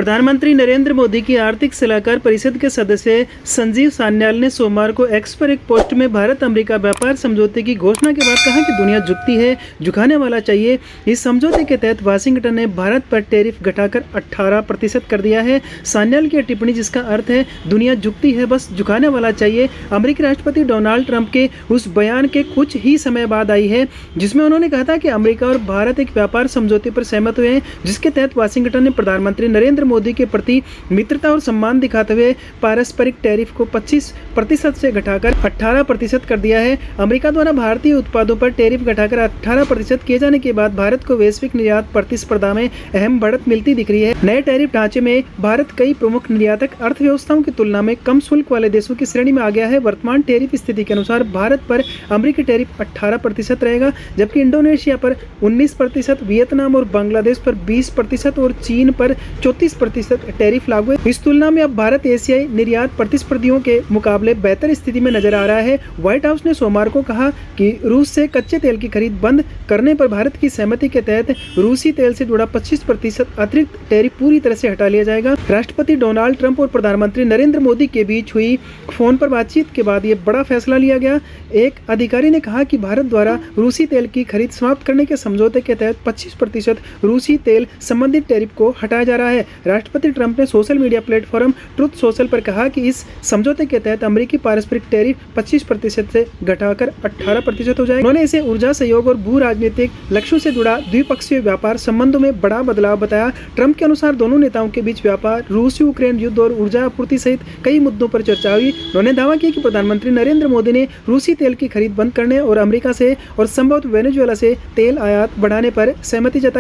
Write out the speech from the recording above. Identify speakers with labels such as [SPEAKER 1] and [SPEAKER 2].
[SPEAKER 1] प्रधानमंत्री नरेंद्र मोदी की आर्थिक सलाहकार परिषद के सदस्य संजीव सान्याल ने सोमवार को एक्स पर एक पोस्ट में भारत अमेरिका व्यापार समझौते की घोषणा के बाद कहा कि दुनिया झुकती है, झुकाने वाला चाहिए। इस समझौते के तहत वाशिंगटन ने भारत पर टैरिफ घटाकर 18% कर दिया है। सान्याल की टिप्पणी, जिसका अर्थ है दुनिया झुकती है, बस झुकाने वाला चाहिए, अमेरिकी राष्ट्रपति डोनाल्ड ट्रंप के उस बयान के कुछ ही समय बाद आई है जिसमें उन्होंने कहा था कि अमेरिका और भारत एक व्यापार समझौते पर सहमत हुए हैं, जिसके तहत वाशिंगटन ने प्रधानमंत्री नरेंद्र मोदी के प्रति मित्रता और सम्मान दिखाते हुए पारस्परिक टैरिफ को 25% से घटाकर 18% कर दिया है। अमेरिका द्वारा भारतीय उत्पादों पर टैरिफ घटाकर 18% किए जाने के बाद भारत को वैश्विक निर्यात प्रतिस्पर्धा में अहम बढ़त मिलती दिख रही है। नए टैरिफ ढांचे में भारत कई प्रमुख निर्यातक अर्थव्यवस्थाओं की तुलना में कम शुल्क वाले देशों की श्रेणी में आ गया है। वर्तमान टैरिफ स्थिति के अनुसार भारत पर अमेरिकी टैरिफ 18% रहेगा, जबकि इंडोनेशिया पर 19%, वियतनाम और बांग्लादेश पर 20% और चीन पर 34% टैरिफ लागू है। इस तुलना में अब भारत एशियाई निर्यात प्रतिस्पर्धियों के मुकाबले बेहतर स्थिति में नजर आ रहा है। व्हाइट हाउस ने सोमवार को कहा कि रूस से कच्चे तेल की खरीद बंद करने पर भारत की सहमति के तहत रूसी तेल से जुड़ा 25% अतिरिक्त टैरिफ पूरी तरह से हटा लिया जाएगा। राष्ट्रपति डोनाल्ड ट्रंप और प्रधानमंत्री नरेंद्र मोदी के बीच हुई फोन पर बातचीत के बाद यह बड़ा फैसला लिया गया। एक अधिकारी ने कहा कि भारत द्वारा रूसी तेल की खरीद समाप्त करने के समझौते के तहत 25% रूसी तेल संबंधित टैरिफ को हटाया जा रहा है। राष्ट्रपति ट्रंप ने social media platform truth social पर कहा कि इस समझौते के तहत अमेरिकी पारस्परिक टैरिफ 25% से घटाकर 18% हो जाएगा। उन्होंने इसे ऊर्जा सहयोग और भू राजनीतिक लक्ष्यों से जुड़ा द्विपक्षीय व्यापार संबंधों में बड़ा बदलाव बताया। ट्रंप के अनुसार दोनों नेताओं के बीच व्यापार, रूस यूक्रेन युद्ध और ऊर्जा आपूर्ति सहित कई मुद्दों पर चर्चा हुई। उन्होंने दावा किया कि प्रधानमंत्री नरेंद्र मोदी ने रूसी तेल की खरीद बंद करने और अमेरिका से और संभवतः वेनेजुएला से तेल आयात बढ़ाने पर सहमति जताई।